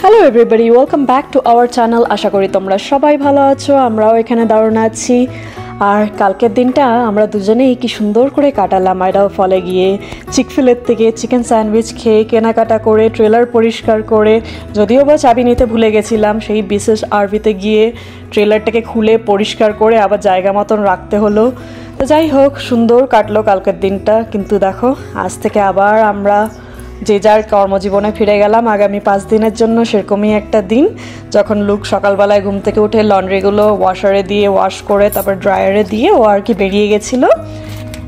Hello everybody, welcome back to our channel. আশা করি তোমরা সবাই ভালো আছো, আমরাও এখানে দারুণ আছি। আর কালকের দিনটা আমরা দুজনেই কি সুন্দর করে কাটালাম। আইডাল ফলে গিয়ে চিকফিলের থেকে চিকেন স্যান্ডউইচ খেয়ে, কেনাকাটা করে, ট্রেলার পরিষ্কার করে, যদিও বা চাবি নিতে ভুলে গেছিলাম, সেই বিশেষ আরভিতে গিয়ে ট্রেলারটাকে খুলে পরিষ্কার করে আবার জায়গা মতন রাখতে হলো। তো যাই হোক, সুন্দর কাটলো কালকের দিনটা। কিন্তু দেখো, আজ থেকে আবার আমরা যে যার কর্মজীবনে ফিরে গেলাম আগামী 5 দিনের জন্য। সেরকমই একটা দিন, যখন লুক সকালবেলায় ঘুম থেকে উঠে লন্ড্রিগুলো ওয়াশারে দিয়ে ওয়াশ করে তারপর ড্রায়ারে দিয়ে ও আর কি বেরিয়ে গেছিলো।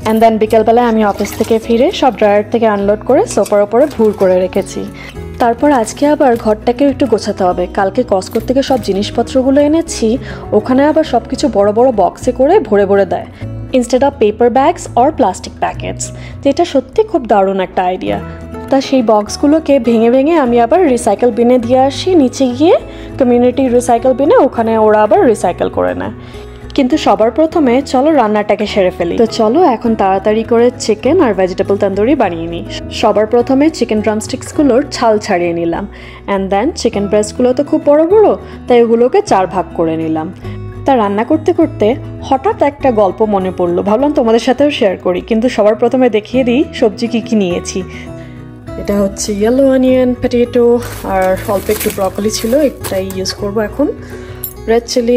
অ্যান্ড দেন বিকেলবেলায় আমি অফিস থেকে ফিরে সব ড্রায়ার থেকে আনলোড করে সোফার ওপরে ভুর করে রেখেছি। তারপর আজকে আবার ঘরটাকে একটু গোছাতে হবে। কালকে কস্কো থেকে সব জিনিসপত্রগুলো এনেছি, ওখানে আবার সব কিছু বড় বড় বক্সে করে ভরে ভরে দেয় instead of paper bags or plastic packets. যেটা সত্যি খুব দারুণ একটা আইডিয়া। তা সেই বক্সগুলোকে ভেঙে ভেঙে আমি আবার রিসাইকেল বিনে দিয়ে আসি নিচে গিয়ে, কমিউনিটি রিসাইকেল বিনে। ওখানে ওরা আবার রিসাইকেল করে নেয়। কিন্তু সবার প্রথমে চলো রান্নাটাকে সেরে ফেলি। তো চলো এখন তাড়াতাড়ি করে চিকেন আর ভেজিটেবল তন্দুরি বানিয়ে নিই। সবার প্রথমে চিকেন ড্রামস্টিক্সগুলোর ছাল ছাড়িয়ে নিলাম। অ্যান্ড দেন চিকেন ব্রেস্টগুলো তো খুব বড় বড়, তাই ওগুলোকে 4 ভাগ করে নিলাম। তা রান্না করতে করতে হঠাৎ একটা গল্প মনে পড়লো, ভাবলাম তোমাদের সাথেও শেয়ার করি। কিন্তু সবার প্রথমে দেখিয়ে দিই সবজি কী কী নিয়েছি। এটা হচ্ছে ইয়েলো অনিয়ন, পটেটো আর অল্প একটু ব্রকলি ছিল, একটাই ইউজ করব এখন। রেড চিলি,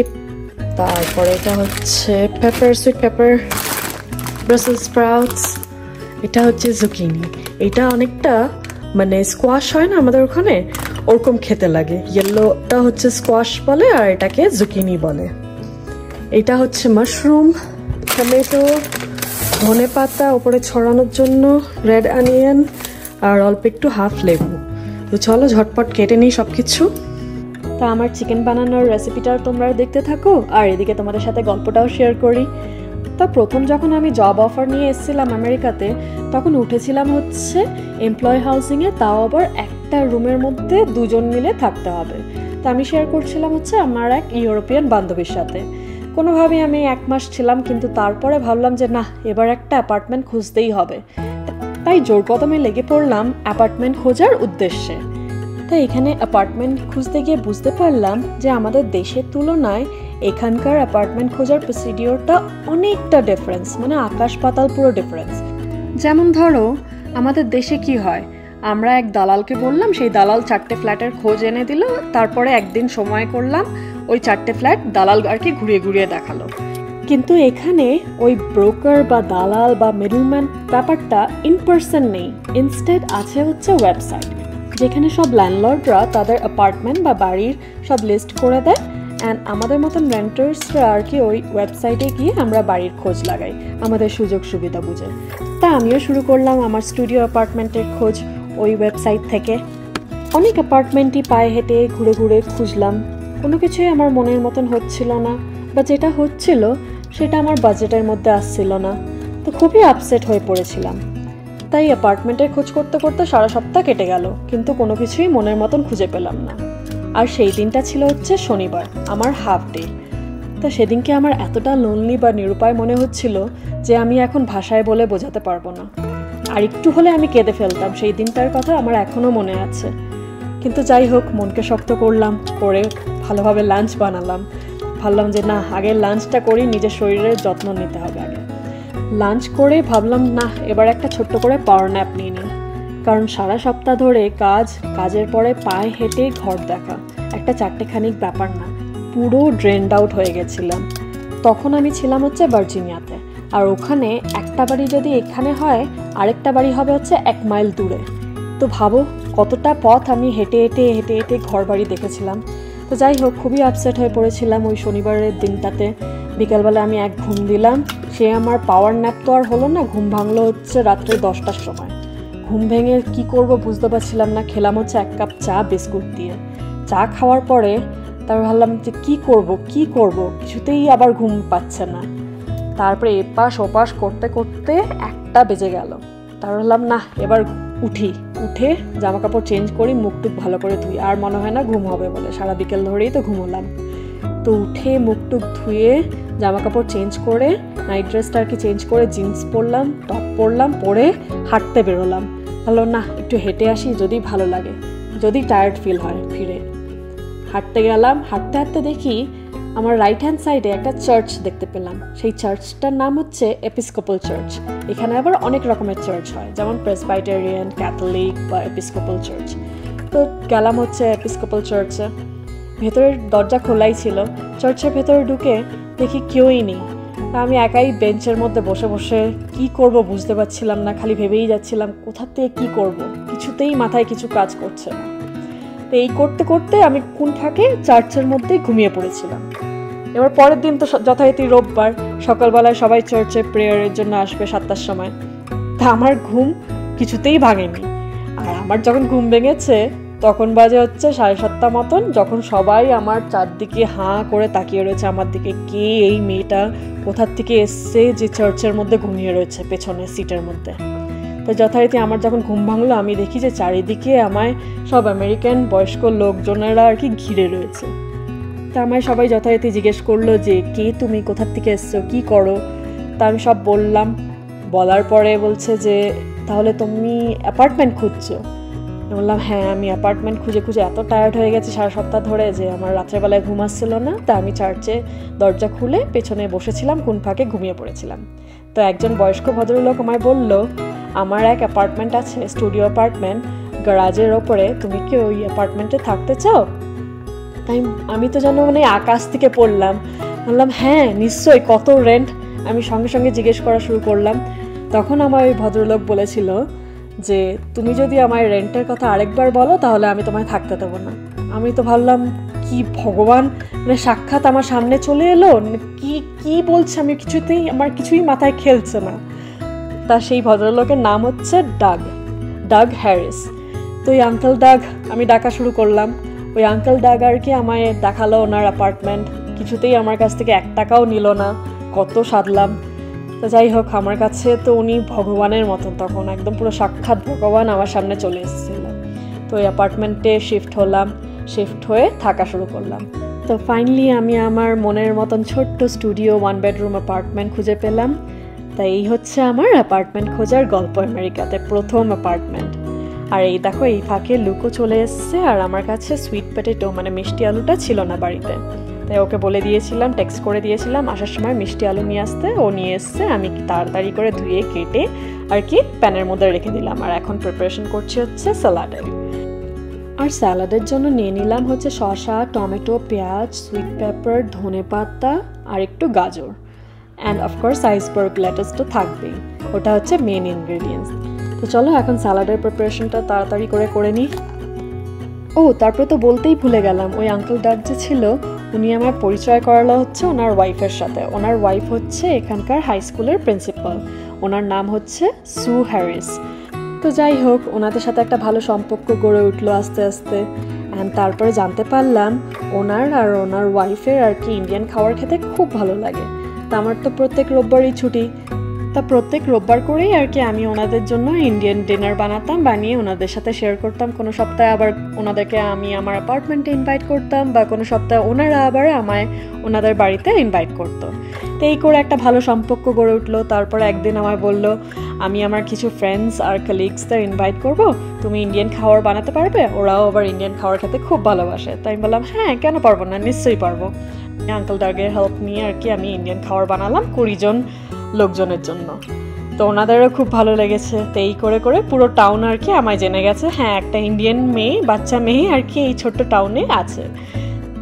তারপরে এটা হচ্ছে paper, sweet paper, Brussels sprouts, এটা হচ্ছে জুকিনি। এটা অনেকটা মানে স্কোয়াশ হয় না আমাদের ওখানে, ওরকম খেতে লাগে। ইয়েলোটা হচ্ছে স্কোয়াশ বলে আর এটাকে জুকিনি বলে। এটা হচ্ছে মাশরুম, টমেটো, ধনে পাতা ওপরে ছড়ানোর জন্য, রেড অনিয়ন আর অল্প একটু হাফ লেবু। তো চলো ঝটপট কেটে নিই সব কিছু। তা আমার চিকেন বানানোর রেসিপিটা তোমরা দেখতে থাকো, আর এদিকে তোমাদের সাথে গল্পটাও শেয়ার করি। তা প্রথম যখন আমি জব অফার নিয়ে এসেছিলাম আমেরিকাতে, তখন উঠেছিলাম হচ্ছে এমপ্লয় হাউসিংয়ে, তাও আবার একটা রুমের মধ্যে 2 জন মিলে থাকতে হবে। তা আমি শেয়ার করছিলাম হচ্ছে আমার এক ইউরোপিয়ান বান্ধবীর সাথে। কোনোভাবেই আমি 1 মাস ছিলাম, কিন্তু তারপরে ভাবলাম যে না, এবার একটা অ্যাপার্টমেন্ট খুঁজতেই হবে। তাই জোর কদমে লেগে পড়লাম অ্যাপার্টমেন্ট খোঁজার উদ্দেশ্যে। তাই এখানে অ্যাপার্টমেন্ট খুঁজতে গিয়ে বুঝতে পারলাম যে আমাদের দেশের তুলনায় এখানকার অ্যাপার্টমেন্ট খোঁজার প্রসিডিওরটা অনেকটা ডিফারেন্স, মানে আকাশ পাতাল পুরো ডিফারেন্স। যেমন ধরো আমাদের দেশে কি হয়, আমরা এক দালালকে বললাম, সেই দালাল 4টে ফ্ল্যাটের খোঁজ এনে দিল, তারপরে একদিন সময় করলাম, ওই 4টে ফ্ল্যাট দালাল আর কি ঘুরিয়ে ঘুরিয়ে দেখালো। কিন্তু এখানে ওই ব্রোকার বা দালাল বা মিডলম্যান ব্যাপারটা ইন পার্সন নেই। ইনস্টেড আছে হচ্ছে ওয়েবসাইট, যেখানে সব ল্যান্ডলর্ডরা তাদের অ্যাপার্টমেন্ট বা বাড়ির সব লিস্ট করে দেয়। অ্যান্ড আমাদের মতন রেন্টার্সরা আর কি ওই ওয়েবসাইটে গিয়ে আমরা বাড়ির খোঁজ লাগাই আমাদের সুযোগ সুবিধা বুঝে। তা আমিও শুরু করলাম আমার স্টুডিও অ্যাপার্টমেন্টের খোঁজ ওই ওয়েবসাইট থেকে। অনেক অ্যাপার্টমেন্টই পায়ে হেঁটে ঘুরে ঘুরে খুঁজলাম, কোনো কিছুই আমার মনের মতন হচ্ছিল না, বা যেটা হচ্ছিল সেটা আমার বাজেটের মধ্যে আসছিল না। তো খুবই আপসেট হয়ে পড়েছিলাম। তাই অ্যাপার্টমেন্টের খোঁজ করতে করতে সারা সপ্তাহ কেটে গেল, কিন্তু কোনো কিছুই মনের মতন খুঁজে পেলাম না। আর সেই দিনটা ছিল হচ্ছে শনিবার, আমার হাফ ডে। তো সেদিনকে আমার এতটা লোনলি বা নিরুপায় মনে হচ্ছিল যে আমি এখন ভাষায় বলে বোঝাতে পারবো না। আর একটু হলে আমি কেঁদে ফেলতাম। সেই দিনটার কথা আমার এখনও মনে আছে। কিন্তু যাই হোক, মনকে শক্ত করলাম, করে ভালোভাবে লাঞ্চ বানালাম। ভাবলাম যে না, আগে লাঞ্চটা করি, নিজের শরীরের যত্ন নিতে হবে আগে। লাঞ্চ করে ভাবলাম না, এবার একটা ছোট্ট করে পাওয়ার ন্যাপ নিয়ে নিই। কারণ সারা সপ্তাহ ধরে কাজের পরে পায়ে হেঁটে ঘর দেখা একটা 4টেখানিক ব্যাপার না, পুরো ড্রেনড আউট হয়ে গেছিলাম। তখন আমি ছিলাম হচ্ছে ভার্জিনিয়াতে, আর ওখানে একটা বাড়ি যদি এখানে হয়, আরেকটা বাড়ি হবে হচ্ছে 1 মাইল দূরে। তো ভাবো কতটা পথ আমি হেঁটে হেঁটে হেঁটে হেঁটে ঘর বাড়ি দেখেছিলাম। তো যাই হোক, খুবই আপসেট হয়ে পড়েছিলাম ওই শনিবারের দিনটাতে। বিকালবেলা আমি এক ঘুম দিলাম, সে আমার পাওয়ার ন্যাপ তো আর হলো না। ঘুম ভাঙলো হচ্ছে রাত্রে 10টার সময়। ঘুম ভেঙে কি করব বুঝতে পারছিলাম না। খেলাম হচ্ছে 1 কাপ চা বিস্কুট দিয়ে। চা খাওয়ার পরে তারপর ভাবলাম যে কি করব, কিছুতেই আবার ঘুম পাচ্ছে না। তারপরে এপাশ ওপাশ করতে করতে 1টা বেজে গেল। তারপর ভাবলাম না, এবার উঠে জামা কাপড় চেঞ্জ করি, মুখ টুক ভালো করে ধুই। আর মনে হয় না ঘুম হবে বলে, সারা বিকেল ধরেই তো ঘুমোলাম। তো উঠে মুখ টুক ধুয়ে জামা কাপড় চেঞ্জ করে, নাইট ড্রেসটা আর কি চেঞ্জ করে, জিন্স পরলাম, টপ পরলাম, পরে হাঁটতে বেরোলাম। ভালো না, একটু হেঁটে আসি, যদি ভালো লাগে। যদি টায়ার্ড ফিল হয় ফিরে। হাঁটতে গেলাম, হাঁটতে হাঁটতে দেখি আমার রাইট হ্যান্ড সাইডে একটা চার্চ দেখতে পেলাম। সেই চার্চটার নাম হচ্ছে এপিস্কোপাল চার্চ। এখানে আবার অনেক রকমের চার্চ হয়, যেমন প্রেসবাইটেরিয়ান, ক্যাথলিক বা এপিস্কোপাল চার্চ। তো গেলাম হচ্ছে এপিস্কোপাল চার্চে। ভেতরের দরজা খোলাই ছিল। চার্চের ভেতরে ঢুকে দেখি কেউই নেই। আমি একাই বেঞ্চের মধ্যে বসে বসে কি করব বুঝতে পারছিলাম না, খালি ভেবেই যাচ্ছিলাম কোথা থেকে কি করব, কিছুতেই মাথায় কিছু কাজ করছে না। তো এই করতে করতে আমি কোন ফাঁকে চার্চের মধ্যেই ঘুমিয়ে পড়েছিলাম। এবার পরের দিন তো যথারীতি রোববার, সকালবেলায় সবাই চার্চে প্রেয়ারের জন্য আসবে 7টার সময়। তা আমার ঘুম কিছুতেই ভাঙেনি। আর আমার যখন ঘুম ভেঙেছে তখন বাজে হচ্ছে 7:30 মতন, যখন সবাই আমার চারদিকে হাঁ করে তাকিয়ে রয়েছে আমার দিকে, কে এই মেয়েটা কোথার থেকে এসছে যে চার্চের মধ্যে ঘুমিয়ে রয়েছে পেছনের সিটের মধ্যে। তো যথারীতি আমার যখন ঘুম ভাঙলো আমি দেখি যে চারিদিকে আমায় সব আমেরিকান বয়স্ক লোকজনেরা আর কি ঘিরে রয়েছে। তা আমায় সবাই যথারীতি জিজ্ঞেস করলো যে কে তুমি, কোথার থেকে এসছো, কি করো। তা আমি সব বললাম। বলার পরে বলছে যে তাহলে তুমি অ্যাপার্টমেন্ট খুঁজছো? বললাম হ্যাঁ, আমি অ্যাপার্টমেন্ট খুঁজে খুঁজে এত টায়ার্ড হয়ে গেছি সারা সপ্তাহ ধরে যে আমার রাত্রেবেলায় ঘুম আসছিল না। তা আমি চার্চে দরজা খুলে পেছনে বসেছিলাম, কোন ফাঁকে ঘুমিয়ে পড়েছিলাম। তো একজন বয়স্ক ভদ্রলোক আমায় বলল, আমার এক অ্যাপার্টমেন্ট আছে, স্টুডিও অ্যাপার্টমেন্ট গ্যারাজের ওপরে, তুমি কি ওই অ্যাপার্টমেন্টে থাকতে চাও? তাই আমি তো যেন মানে আকাশ থেকে পড়লাম। বললাম হ্যাঁ নিশ্চয়ই, কত রেন্ট? আমি সঙ্গে সঙ্গে জিজ্ঞেস করা শুরু করলাম। তখন আমার ওই ভদ্রলোক বলেছিল যে তুমি যদি আমায় রেন্টের কথা আরেকবার বলো তাহলে আমি তোমায় থাকতে দেবো না। আমি তো ভাবলাম কি ভগবান, মানে সাক্ষাৎ আমার সামনে চলে এলো, কি কি বলছে, আমি আমার কিছুই মাথায় খেলছে না। তা সেই ভদ্রলোকের নাম হচ্ছে ডাগ হ্যারিস। তো ওই আঙ্কেল ডাগ আমি ডাকা শুরু করলাম। ওই আঙ্কেল ডাগ আর কি আমায় দেখালো ওনার অ্যাপার্টমেন্ট। কিছুতেই আমার কাছ থেকে 1 টাকাও নিল না, কত সাধলাম। তো যাই হোক, আমার কাছে তো উনি ভগবানের মতন, তখন একদম পুরো সাক্ষাৎ ভগবান আমার সামনে চলে এসেছিল। তো ওই অ্যাপার্টমেন্টে শিফট হয়ে থাকা শুরু করলাম। তো ফাইনালি আমি আমার মনের মতন ছোট্ট স্টুডিও 1 বেডরুম অ্যাপার্টমেন্ট খুঁজে পেলাম। তাই এই হচ্ছে আমার অ্যাপার্টমেন্ট খোঁজার গল্প, আমেরিকাতে প্রথম অ্যাপার্টমেন্ট। আর এই দেখো এই ফাঁকে লুকও চলে এসছে, আর আমার কাছে সুইট পটেটো মানে মিষ্টি আলুটা ছিল না বাড়িতে। তাই ওকে বলে দিয়েছিলাম, টেক্সট করে দিয়েছিলাম আসার সময় মিষ্টি আলু নিয়ে আসতে। ও নিয়ে এসছে, আমি তাড়াতাড়ি করে ধুয়ে কেটে আর কি প্যানের মধ্যে রেখে দিলাম। আর এখন প্রিপারেশন করছি হচ্ছে স্যালাডের। আর স্যালাডের জন্য নিয়ে নিলাম হচ্ছে শসা, টমেটো, পেঁয়াজ, সুইট পেপার, ধনেপাতা আর একটু গাজর, অ্যান্ড অফকোর্স আইসবার্গ লেটাস তো থাকবেই, ওটা হচ্ছে মেন ইনগ্রেডিয়েন্টস। তো চলো এখন স্যালাডের প্রিপারেশনটা তাড়াতাড়ি করে নিই। ও তারপরে তো বলতেই ভুলে গেলাম, ওই আঙ্কেল ডাক যে ছিল উনি আমার পরিচয় করালো হচ্ছে ওনার ওয়াইফের সাথে। ওনার ওয়াইফ হচ্ছে এখানকার হাই স্কুলের প্রিন্সিপাল, ওনার নাম হচ্ছে সু হ্যারিস। তো যাই হোক, ওনাদের সাথে একটা ভালো সম্পর্ক গড়ে উঠলো আস্তে আস্তে। অ্যান্ড তারপরে জানতে পারলাম ওনার ওয়াইফের আর কি ইন্ডিয়ান খাবার খেতে খুব ভালো লাগে। তা আমার তো প্রত্যেক রোববারই ছুটি, তা প্রত্যেক রোববার করেই আর কি আমি ওনাদের জন্য ইন্ডিয়ান ডিনার বানাতাম, বানিয়ে ওনাদের সাথে শেয়ার করতাম। কোনো সপ্তাহে আবার ওনাদেরকে আমি আমার অ্যাপার্টমেন্টে ইনভাইট করতাম, বা কোনো সপ্তাহে ওনারা আবার আমায় ওনাদের বাড়িতে ইনভাইট করতো। তো এই করে একটা ভালো সম্পর্ক গড়ে উঠলো। তারপরে একদিন আমায় বললো, আমি আমার কিছু ফ্রেন্ডস আর কলিগসদের ইনভাইট করব, তুমি ইন্ডিয়ান খাবার বানাতে পারবে? ওরাও আবার ইন্ডিয়ান খাবার খেতে খুব ভালোবাসে। তাই আমি বললাম হ্যাঁ, কেন পারবো না, নিশ্চয়ই পারবো। আঙ্কেল ডাগের হেল্প নিয়ে আর কি আমি ইন্ডিয়ান খাবার বানালাম 20 জন লোকজনের জন্য। তো ওনাদেরও খুব ভালো লেগেছে। তো এই করে করে পুরো টাউন আর কি আমায় জেনে গেছে, হ্যাঁ একটা ইন্ডিয়ান বাচ্চা মেয়ে আর কি এই ছোট্ট টাউনে আছে।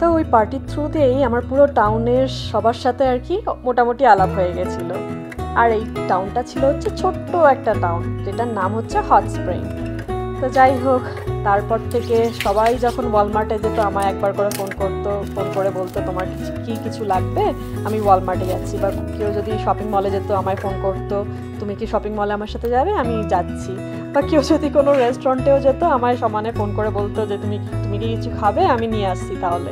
তো ওই পার্টির থ্রু দিয়েই আমার পুরো টাউনের সবার সাথে আর কি মোটামুটি আলাপ হয়ে গেছিল। আর এই টাউনটা ছিল হচ্ছে ছোট্ট একটা টাউন, যেটার নাম হচ্ছে হট স্প্রিং। তো যাই হোক, তারপর থেকে সবাই যখন ওয়ালমার্টে যেত আমায় একবার করে ফোন করে বলতো তোমার কি কিছু লাগবে, আমি ওয়ালমার্টে যাচ্ছি। বা কেউ যদি শপিং মলে যেত আমায় ফোন করতো, তুমি কি শপিং মলে আমার সাথে যাবে, আমি যাচ্ছি। বা কেউ যদি কোনো রেস্টুরেন্টেও যেত আমায় সমানে ফোন করে বলতো যে তুমি কি কিছু খাবে, আমি নিয়ে আসছি তাহলে।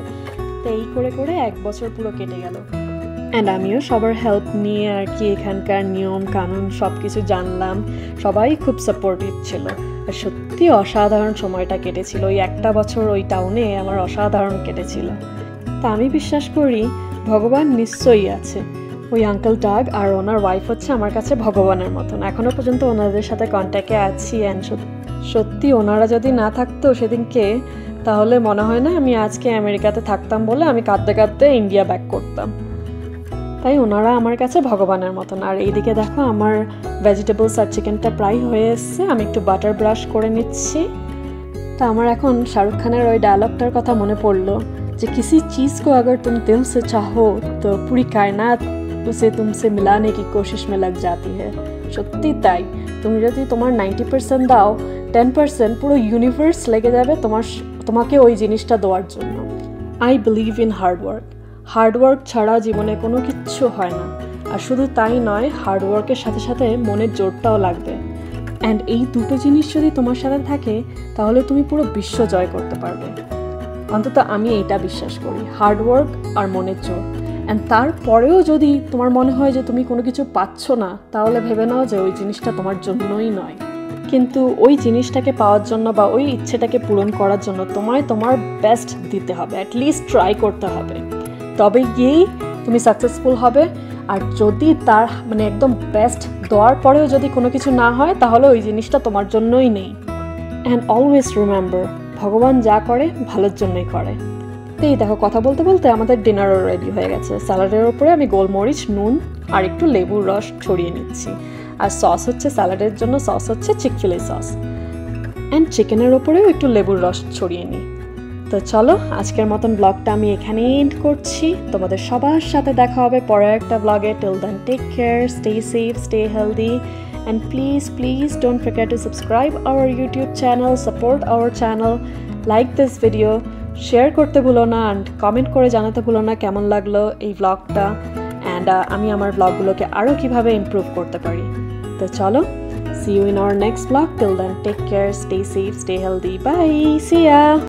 তো এই করে করে 1 বছর পুরো কেটে গেল। অ্যান্ড আমিও সবার হেল্প নিয়ে আর কি এখানকার নিয়ম কানুন সব কিছু জানলাম। সবাই খুব সাপোর্টিভ ছিল, আর সত্যি অসাধারণ সময়টা কেটেছিল। ওই 1টা বছর ওই টাউনে আমার অসাধারণ কেটেছিল। তা আমি বিশ্বাস করি ভগবান নিশ্চয়ই আছে। ওই আঙ্কেল ডাগ আর ওনার ওয়াইফ হচ্ছে আমার কাছে ভগবানের মতন। এখনও পর্যন্ত ওনাদের সাথে কন্ট্যাক্টে আছি, অ্যান্ড সত্যি ওনারা যদি না থাকতো সেদিনকে, তাহলে মনে হয় না আমি আজকে আমেরিকাতে থাকতাম বলে আমি কাঁদতে কাঁদতে ইন্ডিয়া ব্যাক করতাম। তাই ওনারা আমার কাছে ভগবানের মতন। আর এইদিকে দেখো আমার ভেজিটেবলস আর চিকেনটা প্রায় হয়ে এসছে, আমি একটু বাটার ব্রাশ করে নিচ্ছি। তা আমার এখন শাহরুখ খানের ওই ডায়লগটার কথা মনে পড়লো যে किसी चीज़ को अगर तुम दिल से चाहो तो पूरी कायनात उसे तुमसे मिलाने की कोशिश में लग जाती है। সত্যি তাই, তুমি যদি তোমার 90% দাও, 10% পুরো ইউনিভার্স লেগে যাবে তোমাকে ওই জিনিসটা দেওয়ার জন্য। আই বিলিভ ইন হার্ডওয়ার্ক ছাড়া জীবনে কোনো কিচ্ছু হয় না। আর শুধু তাই নয়, হার্ডওয়ার্কের সাথে সাথে মনের জোরটাও লাগবে। অ্যান্ড এই দুটো জিনিস যদি তোমার সাথে থাকে তাহলে তুমি পুরো বিশ্ব জয় করতে পারবে। অন্তত আমি এইটা বিশ্বাস করি, হার্ডওয়ার্ক আর মনের জোর। অ্যান্ড তারপরেও যদি তোমার মনে হয় যে তুমি কোনো কিছু পাচ্ছ না, তাহলে ভেবে নাও যে ওই জিনিসটা তোমার জন্যই নয়। কিন্তু ওই জিনিসটাকে পাওয়ার জন্য বা ওই ইচ্ছেটাকে পূরণ করার জন্য তোমায় তোমার বেস্ট দিতে হবে, অ্যাটলিস্ট ট্রাই করতে হবে, তবে গিয়েই তুমি সাকসেসফুল হবে। আর যদি তার মানে একদম বেস্ট দেওয়ার পরেও যদি কোনো কিছু না হয়, তাহলে ওই জিনিসটা তোমার জন্যই নেই। অ্যান্ড অলওয়েজ রিমেম্বার, ভগবান যা করে ভালোর জন্যই করে। এই দেখো কথা বলতে বলতে আমাদের ডিনারও রেডি হয়ে গেছে। স্যালাডের ওপরে আমি গোলমরিচ, নুন আর একটু লেবুর রস ছড়িয়ে নিচ্ছি। আর সস হচ্ছে স্যালাডের জন্য, সস হচ্ছে চিকফিলে সস। অ্যান্ড চিকেনের ওপরেও একটু লেবুর রস ছড়িয়ে নিই। তো চলো, আজকের মতন ব্লগটা আমি এখানেই এন্ড করছি। তোমাদের সবার সাথে দেখা হবে পরের একটা ব্লগে। Till then take care, stay safe, stay healthy, and please don't forget to subscribe our YouTube channel, support our channel, like this video, share করতে ভুলো না, and comment করে জানাতে ভুলো না কেমন লাগলো এই ব্লগটা, and আমি আমার ব্লগগুলোকে আরও কিভাবে ইমপ্রুভ করতে পারি। তো চলো, see you in our next vlog. Till then, take care, stay safe, stay healthy, bye, see ya.